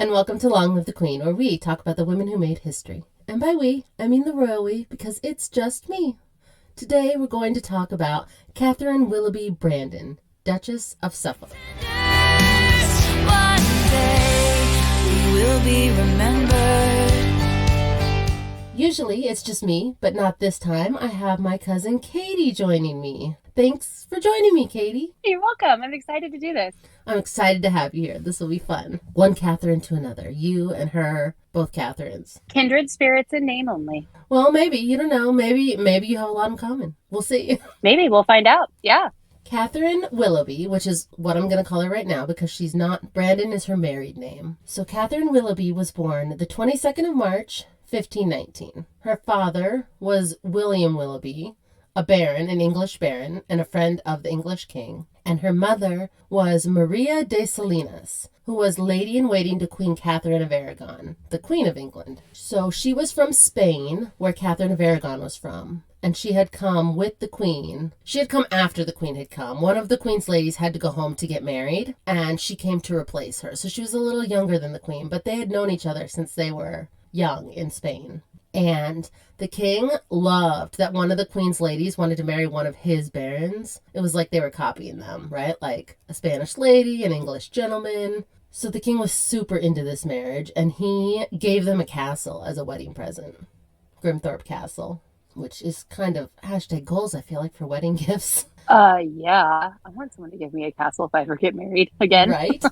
and welcome to Long Live the Queen, where we talk about the women who made history. And by we, I mean the royal we, because it's just me. Today we're going to talk about Catherine Willoughby Brandon, Duchess of Suffolk. One day we will be remembered. Usually it's just me, but not this time. I have my cousin Katie joining me. Thanks for joining me, Katie. You're welcome. I'm excited to do this. I'm excited to have you here. This will be fun. One Catherine to another. You and her, both Catherines. Kindred spirits in name only. Well, maybe. You don't know. Maybe you have a lot in common. We'll see. Maybe. We'll find out. Yeah. Catherine Willoughby, which is what I'm going to call her right now because she's not... Brandon is her married name. So Catherine Willoughby was born the 22nd of March, 1519. Her father was William Willoughby, a baron, an English baron, and a friend of the English king. And her mother was Maria de Salinas, who was lady-in-waiting to Queen Catherine of Aragon, the Queen of England. So she was from Spain, where Catherine of Aragon was from. And she had come with the Queen. She had come after the Queen had come. One of the Queen's ladies had to go home to get married, and she came to replace her. So she was a little younger than the Queen, but they had known each other since they were young in Spain. And the king loved that one of the Queen's ladies wanted to marry one of his barons. It was like they were copying them, right? Like a Spanish lady, an English gentleman. So the king was super into this marriage, and he gave them a castle as a wedding present. Grimthorpe Castle, which is kind of hashtag goals, I feel like, for wedding gifts. Yeah. I want someone to give me a castle if I ever get married again. Right?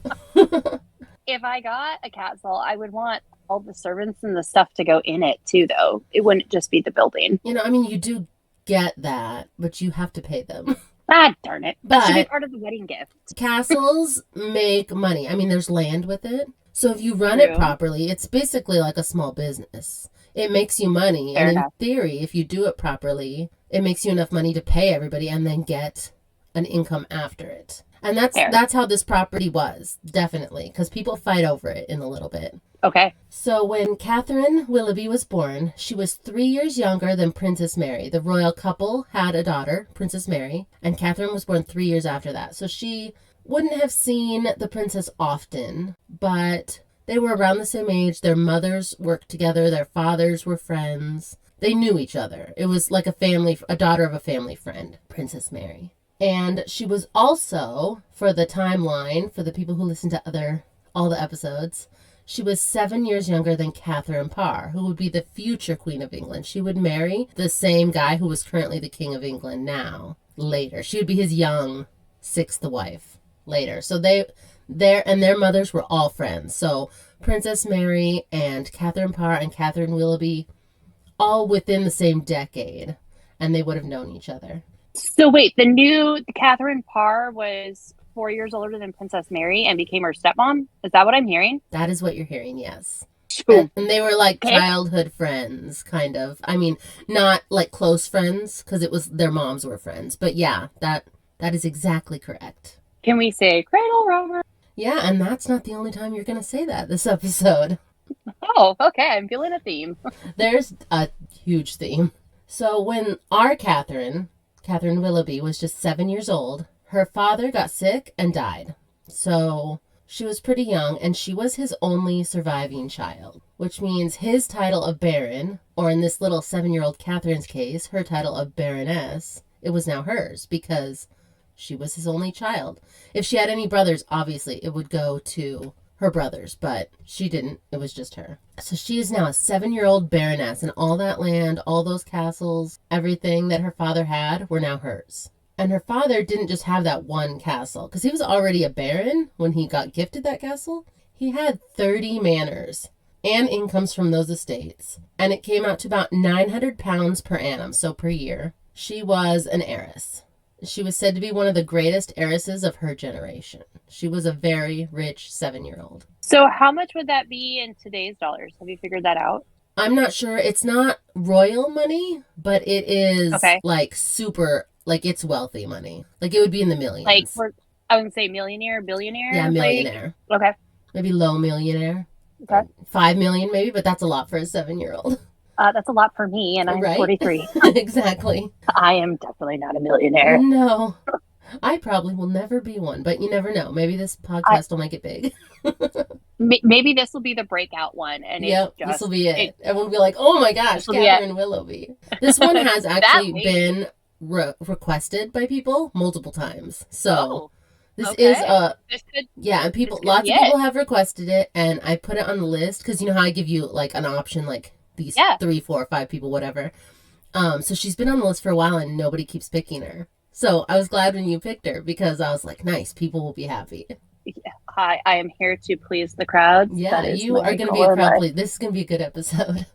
If I got a castle, I would want all the servants and the stuff to go in it too, though. It wouldn't just be the building. You know, I mean, you do get that, but you have to pay them. Ah, darn it. That should be But part of the wedding gift. castles make money. I mean, there's land with it. So if you run True. it properly, it's basically like a small business. It makes you money. Fair and enough. in theory, if you do it properly, it makes you enough money to pay everybody and then get an income after it. And Fair. that's how this property was, definitely, because people fight over it in a little bit. Okay. So when Catherine Willoughby was born, she was 3 years younger than Princess Mary. The royal couple had a daughter, Princess Mary, and Catherine was born 3 years after that. So she wouldn't have seen the princess often, but they were around the same age. Their mothers worked together. Their fathers were friends. They knew each other. It was like a daughter of a family friend, Princess Mary. And she was also, for the timeline, for the people who listen to all the episodes, she was 7 years younger than Catherine Parr, who would be the future Queen of England. She would marry the same guy who was currently the King of England now, later. She would be his young sixth wife later. So their mothers were all friends. So Princess Mary and Catherine Parr and Catherine Willoughby, all within the same decade, and they would have known each other. So wait, the Catherine Parr was 4 years older than Princess Mary and became her stepmom? Is that what I'm hearing? That is what you're hearing, yes. Cool. And they were like Okay. childhood friends, kind of. I mean, not like close friends, because it was their moms were friends. But yeah, that is exactly correct. Can we say cradle rover? Yeah, and that's not the only time you're going to say that this episode. Oh, okay. I'm feeling a theme. There's a huge theme. So when our Catherine Willoughby, was just 7 years old, her father got sick and died. So she was pretty young, and she was his only surviving child, which means his title of baron, or in this little 7-year-old Catherine's case, her title of baroness, it was now hers because she was his only child. If she had any brothers, obviously it would go to her brothers, but she didn't. It was just her. So she is now a 7-year-old baroness, and all that land, all those castles, everything that her father had were now hers. And her father didn't just have that one castle, because he was already a baron when he got gifted that castle. He had 30 manors and incomes from those estates, and it came out to about £900 per annum, so per year. She was an heiress. She was said to be one of the greatest heiresses of her generation. She was a very rich 7-year-old. So how much would that be in today's dollars? Have you figured that out? I'm not sure. It's not royal money, but it is Okay. like super, like it's wealthy money. Like it would be in the millions. Like, I would say millionaire, billionaire? Yeah, millionaire. Like, okay. Maybe low millionaire. Okay. 5 million maybe, but that's a lot for a 7-year-old. That's a lot for me, and I'm Right? 43. Exactly. I am definitely not a millionaire. No. I probably will never be one, but you never know. Maybe this podcast will make it big. Maybe this will be the breakout one, and it's Yep, this will just be it. Everyone will be like, oh my gosh, this will be it. Catherine Willoughby. This one has That actually lady. been requested by people multiple times. So Oh, this okay. is a, This could yeah, and people, could lots be of people it. have requested it, and I put it on the list because you know how I give you like an option, like these Yeah. 3, 4, 5 people, whatever. So she's been on the list for a while and nobody keeps picking her. So I was glad when you picked her because I was like, nice, people will be happy. I am here to please the crowds. Yeah, That is you my are going to be goal a in crowd life. pleaser. This is going to be a good episode.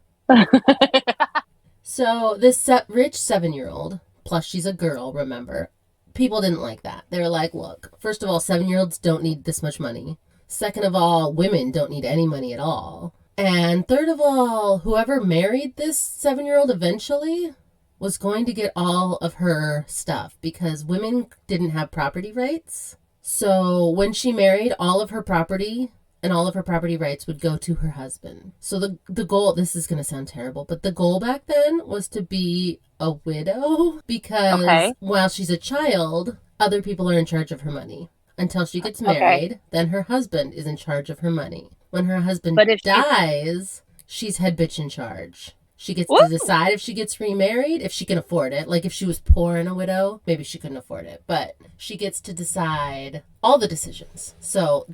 So this rich 7-year-old, plus she's a girl, remember, people didn't like that. They were like, look, first of all, 7-year-olds don't need this much money. Second of all, women don't need any money at all. And third of all, whoever married this 7-year-old eventually was going to get all of her stuff because women didn't have property rights. So when she married, all of her property and all of her property rights would go to her husband. So the goal, this is going to sound terrible, but the goal back then was to be a widow because while she's a child, other people are in charge of her money. Until she gets married, then her husband is in charge of her money. When her husband dies, she's head bitch in charge. She gets to decide if she gets remarried, if she can afford it. Like if she was poor and a widow, maybe she couldn't afford it. But she gets to decide all the decisions. So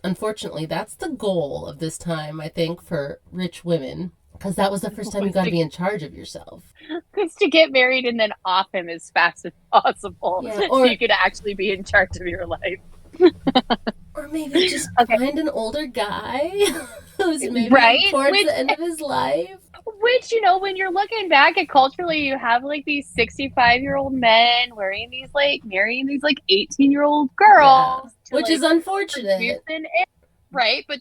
unfortunately, that's the goal of this time, I think, for rich women. Because that was the first time you got to be in charge of yourself. Because to get married and then off him as fast as possible. Yeah, so you could actually be in charge of your life. Or maybe just find an older guy who's maybe towards the end of his life. Which, you know, when you're looking back at culturally, you have like these 65-year-old men marrying these 18-year-old girls. Yeah. Which is unfortunate. Right, but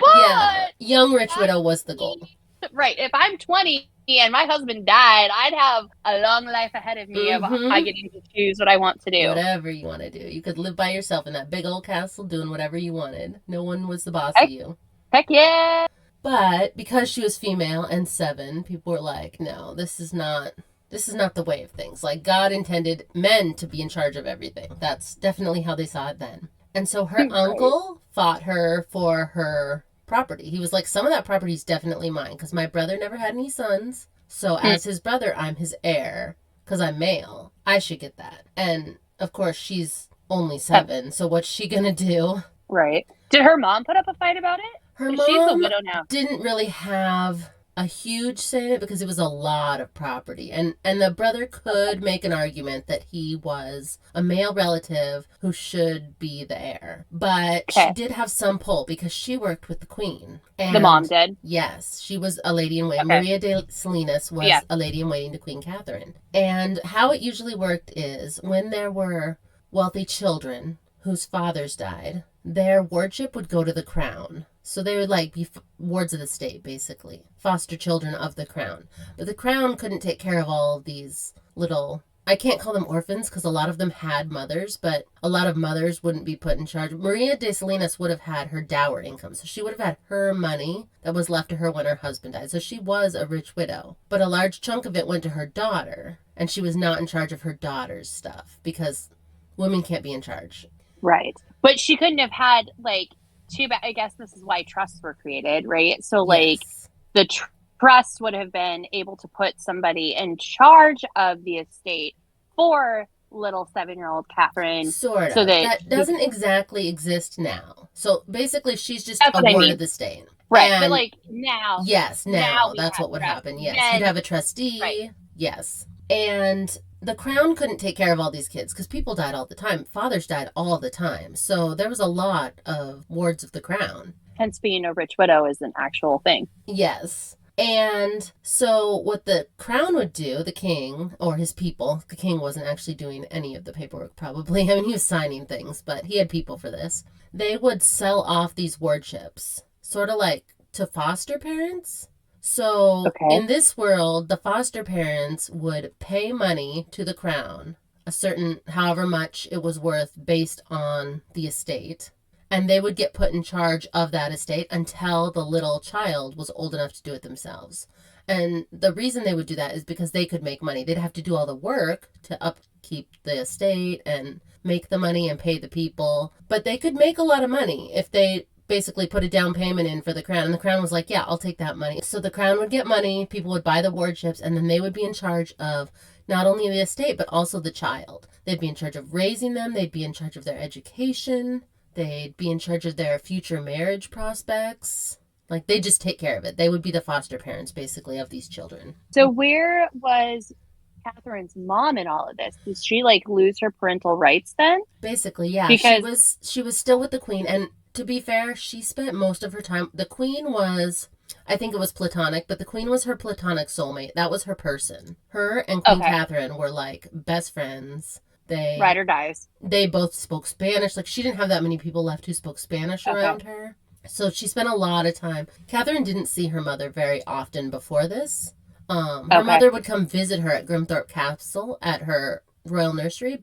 yeah, young rich widow was the goal. Right, if I'm 20 and my husband died, I'd have a long life ahead of me of I getting to choose what I want to do. Whatever you want to do. You could live by yourself in that big old castle doing whatever you wanted. No one was the boss of you. Heck yeah! But because she was female and 7, people were like, no, this is not the way of things. Like, God intended men to be in charge of everything. That's definitely how they saw it then. And so her uncle fought her for her property. He was like, some of that property is definitely mine because my brother never had any sons. So as his brother, I'm his heir because I'm male. I should get that. And of course, she's only 7. So what's she going to do? Right. Did her mom put up a fight about it? Her mom she's a widow now. Didn't really have a huge say in it because it was a lot of property. And the brother could make an argument that he was a male relative who should be the heir. But she did have some pull because she worked with the queen. And the mom did? Yes. She was a lady in waiting. Maria de Salinas was a lady in waiting to Queen Catherine. And how it usually worked is when there were wealthy children whose fathers died, their wardship would go to the crown. So they would like be wards of the state, basically. Foster children of the crown. But the crown couldn't take care of all of these little, I can't call them orphans because a lot of them had mothers, but a lot of mothers wouldn't be put in charge. Maria de Salinas would have had her dower income. So she would have had her money that was left to her when her husband died. So she was a rich widow. But a large chunk of it went to her daughter. And she was not in charge of her daughter's stuff because women can't be in charge. Right. But she couldn't have had like, I guess this is why trusts were created, right? So like the trust would have been able to put somebody in charge of the estate for little 7-year-old Catherine. Sort of. So that doesn't exactly exist now. So basically she's just a ward of the state. Right. And, but like now. Yes, now that's what would happen. Yes. You'd have a trustee. Right. Yes. And the crown couldn't take care of all these kids because people died all the time. Fathers died all the time. So there was a lot of wards of the crown. Hence being a rich widow is an actual thing. Yes. And so what the crown would do, the king or his people, the king wasn't actually doing any of the paperwork probably. I mean, he was signing things, but he had people for this. They would sell off these wardships, sort of like to foster parents. So in this world, the foster parents would pay money to the crown, a certain however much it was worth based on the estate, and they would get put in charge of that estate until the little child was old enough to do it themselves. And the reason they would do that is because they could make money. They'd have to do all the work to upkeep keep the estate and make the money and pay the people. But they could make a lot of money if they basically put a down payment in for the crown. And the crown was like, yeah, I'll take that money. So the crown would get money, people would buy the wardships, and then they would be in charge of not only the estate, but also the child. They'd be in charge of raising them. They'd be in charge of their education. They'd be in charge of their future marriage prospects. Like, they just take care of it. They would be the foster parents, basically, of these children. So where was Catherine's mom in all of this? Did she, like, lose her parental rights then? Basically, yeah. Because she was still with the queen. And to be fair, she spent most of her time... The queen was... I think it was platonic, but the queen was her platonic soulmate. That was her person. Her and Queen Catherine were, like, best friends. They... Ride or dies. They both spoke Spanish. Like, she didn't have that many people left who spoke Spanish around her. So she spent a lot of time. Catherine didn't see her mother very often before this. Her mother would come visit her at Grimthorpe Castle at her royal nursery,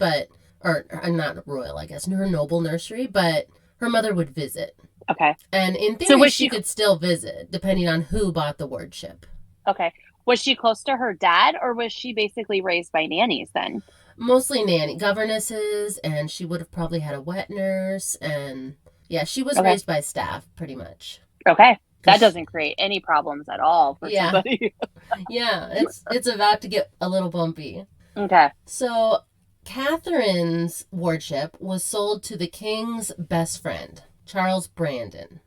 or not royal, I guess, her noble nursery, but her mother would visit. Okay. And in theory, she could still visit, depending on who bought the wardship. Okay. Was she close to her dad, or was she basically raised by nannies then? Mostly governesses, and she would have probably had a wet nurse, and... Yeah, she was raised by staff, pretty much. Okay. That doesn't create any problems at all for somebody. Yeah, it's about to get a little bumpy. Okay. So, Catherine's wardship was sold to the king's best friend, Charles Brandon.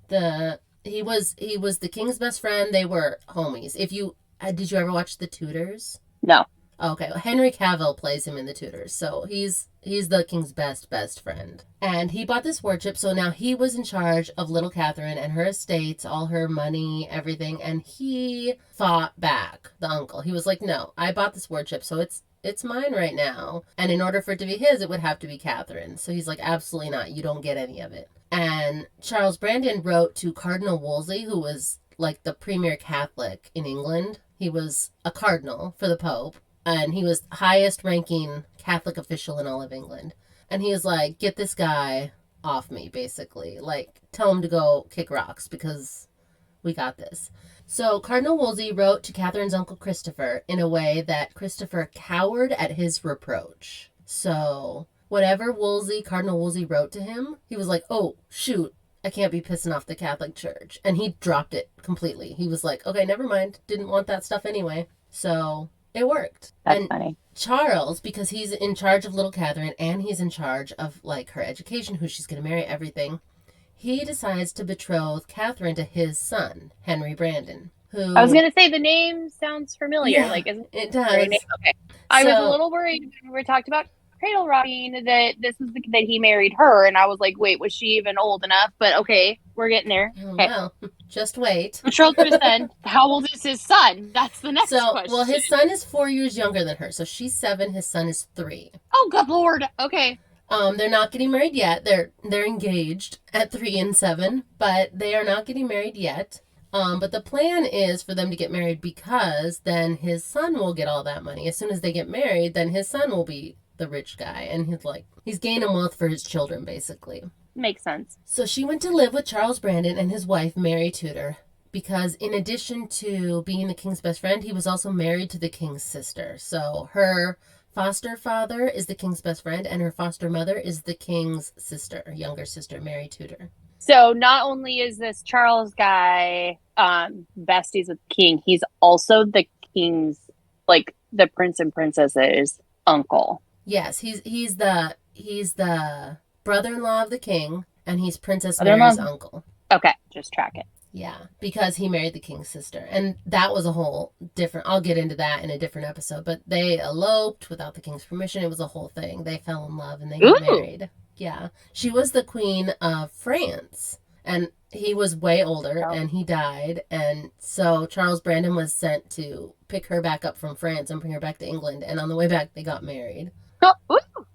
He was the king's best friend. They were homies. Did you ever watch The Tudors? No. Okay, well, Henry Cavill plays him in The Tudors, so he's the king's best friend. And he bought this wardship, so now he was in charge of little Catherine and her estates, all her money, everything, and he fought back, the uncle. He was like, no, I bought this wardship, so it's mine right now. And in order for it to be his, it would have to be Catherine. So he's like, absolutely not, you don't get any of it. And Charles Brandon wrote to Cardinal Wolsey, who was like the premier Catholic in England. He was a cardinal for the Pope. And he was highest ranking Catholic official in all of England. And he was like, get this guy off me, basically. Like, tell him to go kick rocks because we got this. So Cardinal Wolsey wrote to Catherine's uncle Christopher in a way that Christopher cowered at his reproach. So whatever Cardinal Wolsey wrote to him, he was like, oh, shoot, I can't be pissing off the Catholic Church. And he dropped it completely. He was like, okay, never mind. Didn't want that stuff anyway. So... it worked. That's funny. Charles, because he's in charge of little Catherine and he's in charge of like her education, who she's going to marry, everything, he decides to betroth Catherine to his son, Henry Brandon. Who I was going to say the name sounds familiar. Yeah, isn't it does. Okay. I was a little worried when we talked about cradle rocking that that he married her, and I was like, wait, was she even old enough? But okay, we're getting there. Okay. Well, just wait. Charles then, how old is his son? That's the next question. Well, his son is 4 years younger than her, so she's 7. His son is 3. Oh, good Lord. Okay. They're not getting married yet. They're engaged at 3 and 7, but they are not getting married yet. But the plan is for them to get married because then his son will get all that money. As soon as they get married, then his son will be the rich guy, and he's gaining wealth for his children, basically. Makes sense. So she went to live with Charles Brandon and his wife, Mary Tudor, because in addition to being the king's best friend, he was also married to the king's sister. So her foster father is the king's best friend, and her foster mother is the king's sister, younger sister, Mary Tudor. So not only is this Charles guy besties with the king, he's also the king's, like, the prince and princess's uncle. Yes, he's the brother-in-law of the king, and he's Princess Mary's uncle. Okay, just track it. Yeah, because he married the king's sister. And that was a whole different... I'll get into that in a different episode. But they eloped without the king's permission. It was a whole thing. They fell in love and they got married. Yeah. She was the queen of France. And he was way older and he died. And so Charles Brandon was sent to pick her back up from France and bring her back to England. And on the way back, they got married.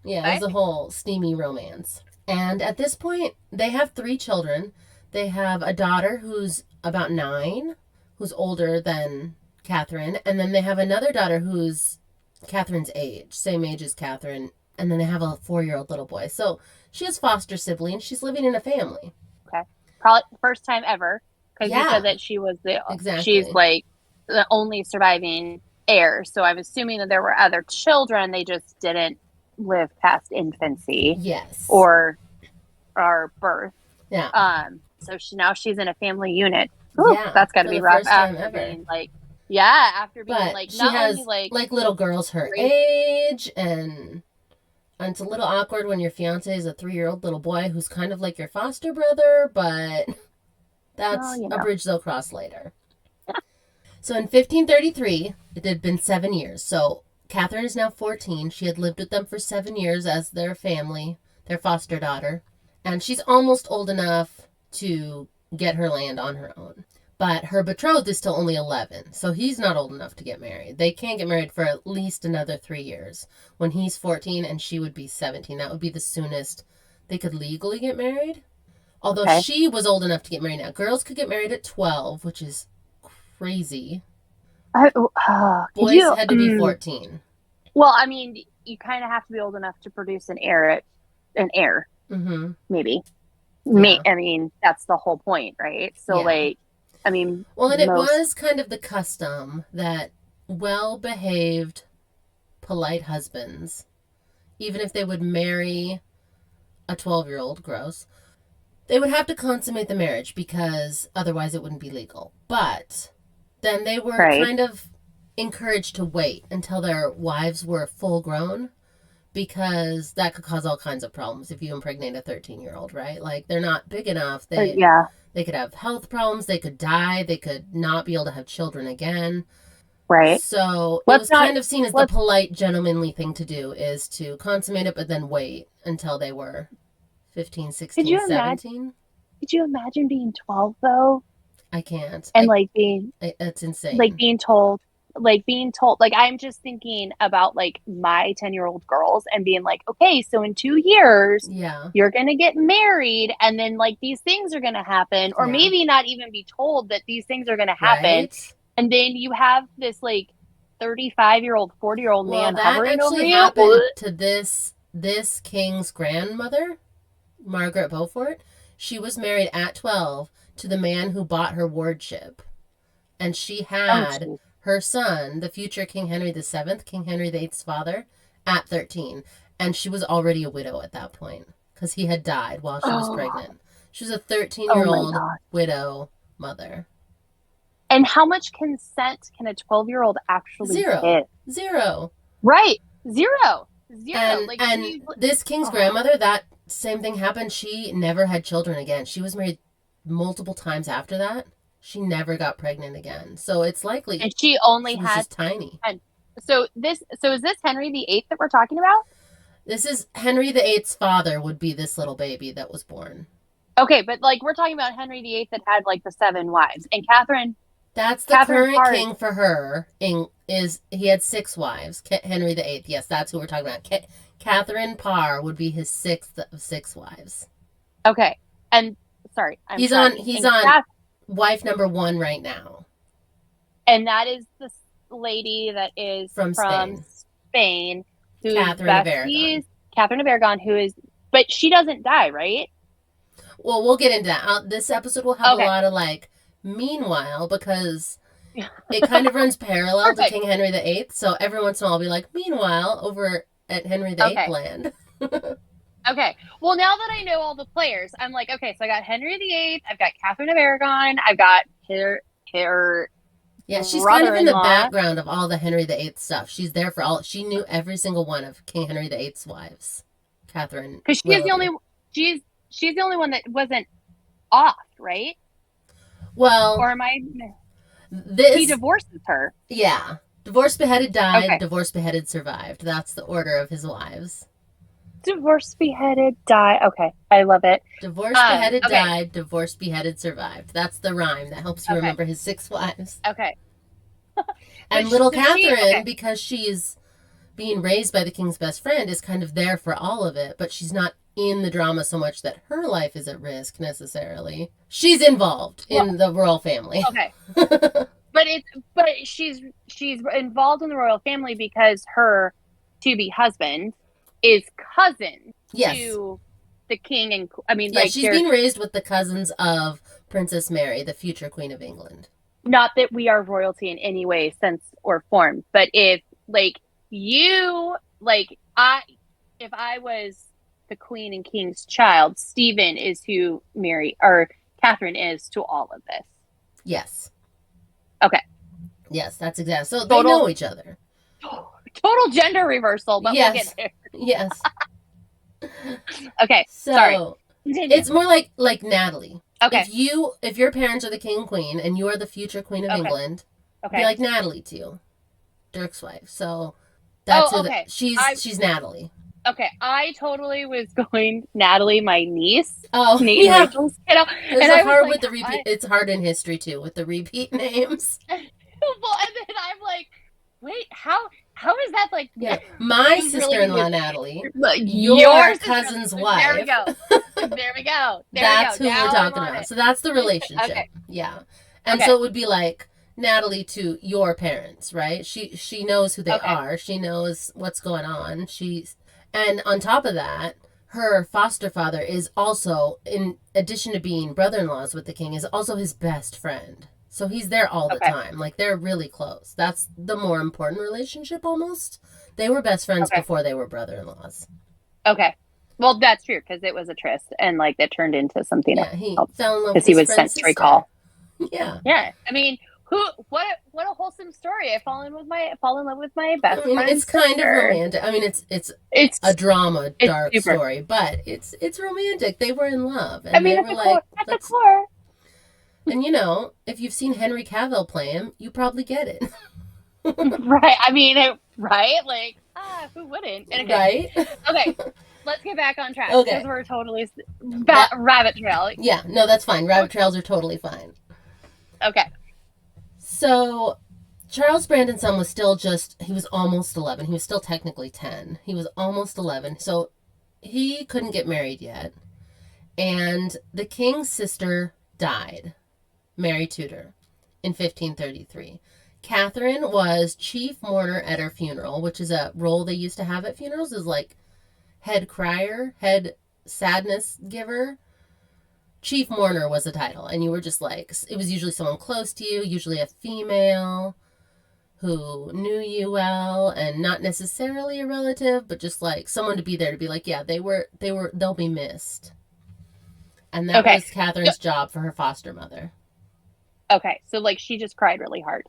Yeah, it was a whole steamy romance. And at this point, they have 3 children. They have a daughter who's about 9, who's older than Catherine. And then they have another daughter who's Catherine's age, same age as Catherine. And then they have a 4-year-old little boy. So she has foster siblings. She's living in a family. Okay. Probably first time ever. Because you said that she was she's like the only surviving heir. So I'm assuming that there were other children. They just didn't live past infancy. Yes. Or birth. Yeah. So now she's in a family unit. Ooh, Yeah. that's got to For be the rough first time after ever. being like, yeah, after being But like, she not has only like little girls her age, and it's a little awkward when your fiance is a 3-year-old little boy who's kind of like your foster brother, but that's a bridge they'll cross later. So in 1533, it had been 7 years. So Catherine is now 14. She had lived with them for 7 years as their family, their foster daughter. And she's almost old enough to get her land on her own. But her betrothed is still only 11, so he's not old enough to get married. They can't get married for at least another 3 years. When he's 14 and she would be 17, that would be the soonest they could legally get married. Although she was old enough to get married now. Girls could get married at 12, which is crazy. Boys had to be 14. Well, I mean, you kind of have to be old enough to produce an heir. Mm-hmm. Maybe. Yeah. I mean, that's the whole point, right? So, like, I mean, well, and it was kind of the custom that well-behaved, polite husbands, even if they would marry a 12-year-old, gross, they would have to consummate the marriage because otherwise it wouldn't be legal. But then they were kind of encouraged to wait until their wives were full grown, because that could cause all kinds of problems if you impregnate a 13-year-old, right? Like, they're not big enough. They could have health problems. They could die. They could not be able to have children again. Right. So it was kind of seen as the polite, gentlemanly thing to do, is to consummate it, but then wait until they were 15, 16, 17. Could you imagine being 12, though? I can't. And, being... It's insane. Being told, I'm just thinking about, my 10-year-old girls and being like, okay, so in 2 years, you're going to get married, and then, these things are going to happen, or maybe not even be told that these things are going to happen. Right? And then you have this, 35-year-old, 40-year-old man hovering over you. That actually happened to this king's grandmother, Margaret Beaufort. She was married at 12 to the man who bought her wardship. And she had her son, the future King Henry VII, King Henry VIII's father, at 13. And she was already a widow at that point because he had died while she was pregnant. She was a 13-year-old widow mother. And how much consent can a 12-year-old actually get? Zero. Right. Zero. And this king's grandmother, that same thing happened. She never had children again. She was married multiple times after that. She never got pregnant again. So it's likely. And she only was just tiny. So is this Henry VIII that we're talking about? This is Henry VIII's father would be this little baby that was born. Okay, but we're talking about Henry VIII that had the 7 wives. And Catherine. That's the current king for her. He had 6 wives. Henry VIII. Yes, that's who we're talking about. Catherine Parr would be his 6th of 6 wives. Okay, and sorry, he's on wife number 1 right now. And that is the lady that is from Spain, who Catherine of Aragon. Catherine of Aragon, who is, but she doesn't die, right? Well, we'll get into that. This episode will have a lot of meanwhile, because it kind of runs parallel to King Henry VIII. So every once in a while I'll be like, meanwhile, over at Henry VIII land. Okay. Well, now that I know all the players, I'm like, okay, so I got Henry VIII, I've got Catherine of Aragon, I've got her yeah, she's kind of in the background of all the Henry VIII stuff. She's there for all. She knew every single one of King Henry VIII's wives. Catherine, because she's the only one that wasn't off, right? Well, or am I? He divorces her. Yeah, divorced, beheaded, died. Divorced, beheaded, survived. That's the order of his wives. Divorced, beheaded, die. Okay, I love it. Divorced, beheaded, died. Divorced, beheaded, survived. That's the rhyme that helps you remember his 6 wives. Okay. And little Catherine, because she's being raised by the king's best friend, is kind of there for all of it, but she's not in the drama so much that her life is at risk necessarily. She's involved in the royal family. Okay. but she's involved in the royal family because her to-be husband is cousin to the king, and she's being raised with the cousins of Princess Mary, the future Queen of England. Not that we are royalty in any way, sense, or form, but if if I was the queen and king's child, Stephen is who Catherine is to all of this. Yes. Okay. Yes, that's exactly. So they know each other. Total gender reversal, but we'll get there. Yes. Okay. So sorry. Continue. It's more like Natalie. Okay. If your parents are the king and queen and you are the future queen of England, be like Natalie to you, Dirk's wife. So that's she's Natalie. Okay, I totally was going Natalie, my niece. Oh, Nate and Rachel's kiddo. And I hard with the repeat. It's hard in history too with the repeat names. Well, and then I'm like, wait, how is that like? Yeah, my sister-in-law really Natalie, your cousin's wife. There we go. There we go. That's who we're talking about. So that's the relationship. Okay. Yeah, and so it would be like Natalie to your parents, right? She knows who they are. She knows what's going on. And on top of that, her foster father is also, in addition to being brother-in-laws with the king, is also his best friend. So he's there all the time. Like, they're really close. That's the more important relationship almost. They were best friends before they were brother-in-laws. Okay. Well, that's true, because it was a tryst, and, like, that turned into something else. Yeah, he fell in love with his because he was sent to recall. Yeah. Yeah. I mean, what a wholesome story. I fall in love with my best friend. It's kind of romantic. I mean, it's a drama, dark story, but it's romantic. They were in love, and they were like, at the core. And if you've seen Henry Cavill play him, you probably get it. Right. I mean, right? Like, who wouldn't? Okay. Right. Okay. Let's get back on track. Okay. Because we're totally rabbit trail. Yeah. No, that's fine. Rabbit trails are totally fine. Okay. So, Charles Brandon's son was he was almost 11. He was still technically 10. He was almost 11. So, he couldn't get married yet. And the king's sister died, Mary Tudor, in 1533. Catherine was chief mourner at her funeral, which is a role they used to have at funerals, is like head crier, head sadness giver. Chief mourner was the title, and you were just like, it was usually someone close to you, usually a female who knew you well, and not necessarily a relative, but just like someone to be there to be like, yeah, they'll be missed. And that was Catherine's job for her foster mother. Okay, so like she just cried really hard.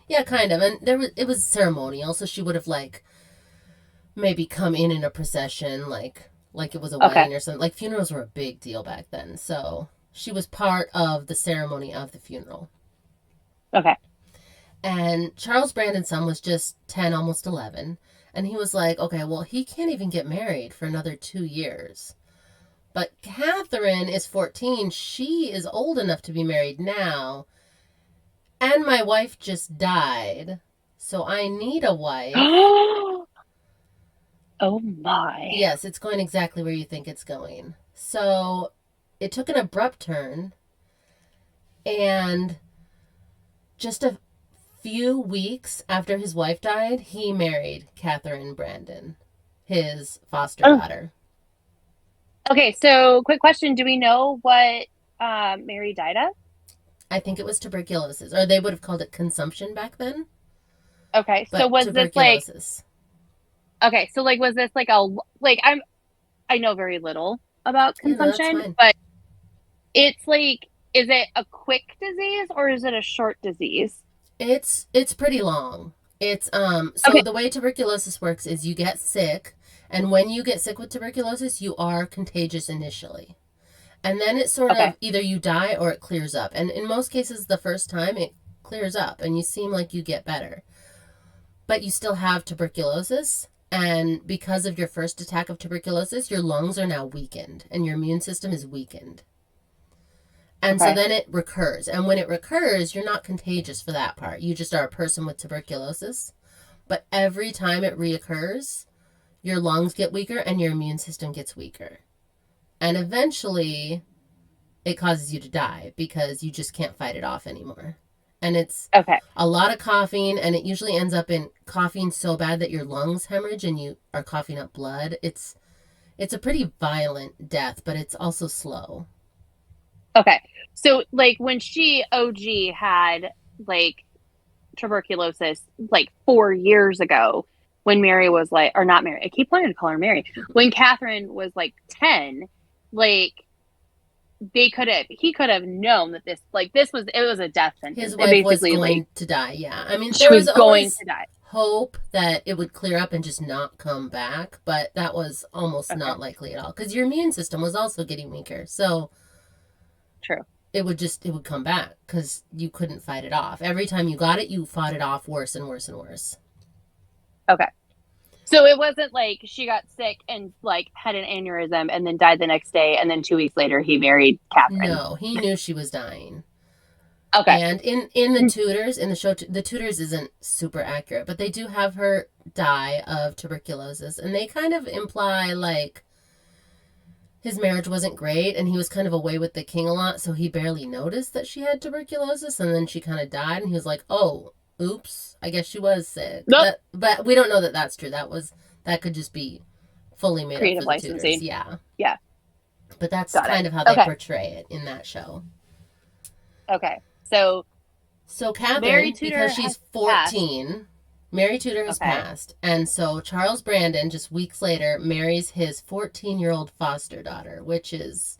Yeah, kind of, and it was ceremonial, so she would have like maybe come in a procession, like it was a wedding or something. Like, funerals were a big deal back then. So she was part of the ceremony of the funeral. Okay. And Charles Brandon's son was just 10, almost 11. And he was like, okay, well, he can't even get married for another 2 years. But Catherine is 14. She is old enough to be married now. And my wife just died. So I need a wife. Oh my. Yes, it's going exactly where you think it's going. So it took an abrupt turn, and just a few weeks after his wife died, he married Catherine Brandon, his foster daughter. Okay, so quick question. Do we know what Mary died of? I think it was tuberculosis, or they would have called it consumption back then. Okay, so was this like... Okay, so like, was this like I know very little about consumption, but it's like, is it a quick disease or is it a short disease? It's pretty long. It's the way tuberculosis works is you get sick, and when you get sick with tuberculosis, you are contagious initially. And then it's sort of either you die or it clears up. And in most cases, the first time it clears up and you seem like you get better. But you still have tuberculosis. And because of your first attack of tuberculosis, your lungs are now weakened and your immune system is weakened. And so then it recurs. And when it recurs, you're not contagious for that part. You just are a person with tuberculosis. But every time it reoccurs, your lungs get weaker and your immune system gets weaker. And eventually, it causes you to die because you just can't fight it off anymore. And it's a lot of coughing, and it usually ends up in coughing so bad that your lungs hemorrhage and you are coughing up blood. It's a pretty violent death, but it's also slow. Okay. So, like, when she, OG, had, like, tuberculosis, like, 4 years ago, when Mary was like, or not Mary, I keep wanting to call her Mary. When Catherine was like 10, like he could have known that it was a death sentence. His wife was going to die. Yeah. I mean, there was going to die. Hope that it would clear up and just not come back, but that was almost not likely at all because your immune system was also getting weaker. So true. It would come back because you couldn't fight it off. Every time you got it, you fought it off worse and worse and worse. Okay. So it wasn't like she got sick and like had an aneurysm and then died the next day, and then 2 weeks later he married Catherine. No, he knew she was dying. Okay. And in the Tudors, in the show, the Tudors isn't super accurate, but they do have her die of tuberculosis, and they kind of imply like his marriage wasn't great, and he was kind of away with the king a lot, so he barely noticed that she had tuberculosis, and then she kind of died, and he was like, oh, oops, I guess she was sick. Nope. But we don't know that that's true. That could just be fully made creative up for the licensing. Tudors. Yeah. Yeah. But that's kind of how they portray it in that show. Okay. So Catherine, because she's 14, Mary Tudor has passed. And so Charles Brandon, just weeks later, marries his 14-year-old foster daughter, which is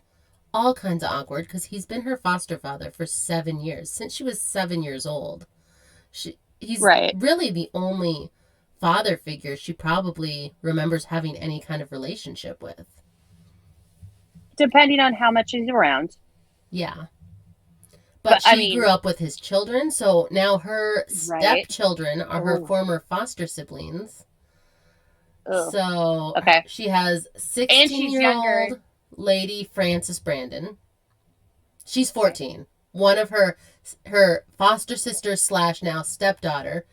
all kinds of awkward because he's been her foster father for 7 years, since she was 7 years old. He's really the only father figure she probably remembers having any kind of relationship with. Depending on how much he's around. Yeah. But she grew up with his children, so now her stepchildren are her former foster siblings. Ugh. So she has 16-year-old Lady Frances Brandon. She's 14. One of her foster sister / now stepdaughter,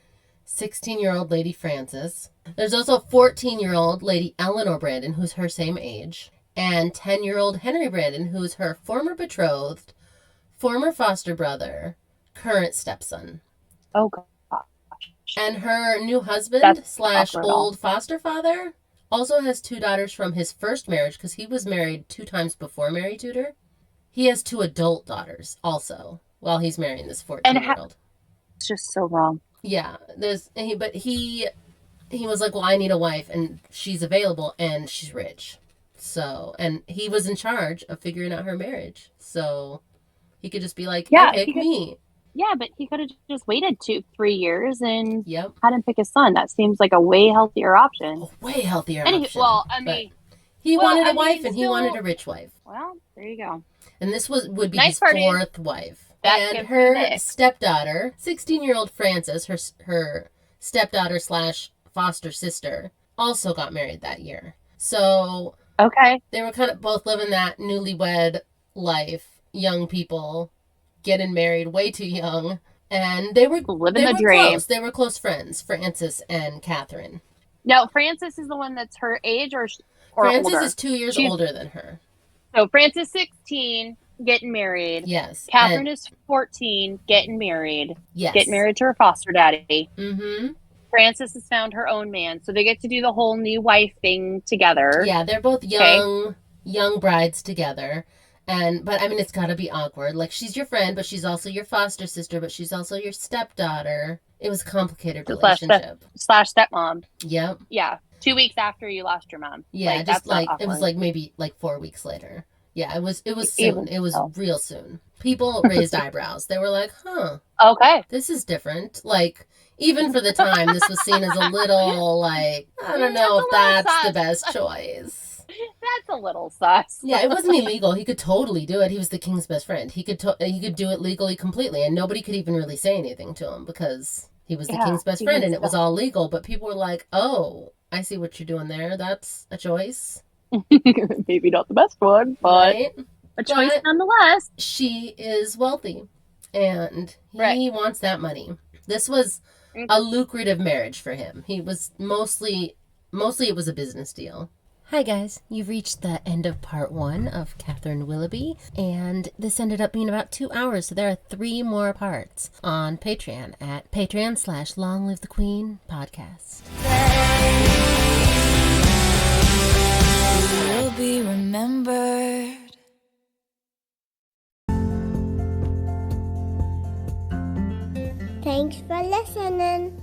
16-year-old Lady Frances. There's also 14-year-old Lady Eleanor Brandon, who's her same age, and 10-year-old Henry Brandon, who's her former betrothed, former foster brother, current stepson. Oh, gosh. And her new husband / old foster father also has 2 daughters from his first marriage, because he was married 2 times before Mary Tudor. He has 2 adult daughters also while he's marrying this 14-year-old. It's just so wrong. Yeah. But he was like, well, I need a wife, and she's available, and she's rich. So, and he was in charge of figuring out her marriage. So he could just be like, pick me. Yeah, but he could have just waited 2-3 years and had him pick his son. That seems like a way healthier option. Way healthier option. Well, I mean... He wanted a wife, and he wanted a rich wife. Well, there you go. And this would be his 4th wife. And her stepdaughter, 16-year-old Frances, her stepdaughter / foster sister, also got married that year. So they were kind of both living that newlywed life. Young people getting married way too young, and they were living the dream. Close. They were close friends, Frances and Catherine. Now, Frances is the one that's her age, or Frances older? Is 2 years older than her. So Frances 16, getting married. Yes. Catherine is 14, getting married. Yes. Getting married to her foster daddy. Mm-hmm. Frances has found her own man, so they get to do the whole new wife thing together. Yeah, they're both young brides together. But I mean, it's got to be awkward. Like, she's your friend, but she's also your foster sister, but she's also your stepdaughter. It was a complicated relationship. / stepmom. Yep. Yeah. 2 weeks after you lost your mom. Yeah, just it was like maybe like 4 weeks later. Yeah, it was soon. It was real soon. People raised eyebrows. They were like, huh. Okay. This is different. Like, even for the time, this was seen as a little like, I don't know if that's the best choice. That's a little sus. Yeah, it wasn't illegal. He could totally do it. He was the king's best friend. He could do it legally completely, and nobody could even really say anything to him because he was the king's best friend, and it was all legal. But people were like, "Oh, I see what you're doing there. That's a choice. Maybe not the best one, but a choice nonetheless." She is wealthy, and he wants that money. This was a lucrative marriage for him. He was mostly it was a business deal. Hi guys, you've reached the end of part 1 of Catherine Willoughby, and this ended up being about 2 hours, so there are 3 more parts on Patreon at patreon.com/Long Live the Queen podcast. Will be remembered. Thanks for listening.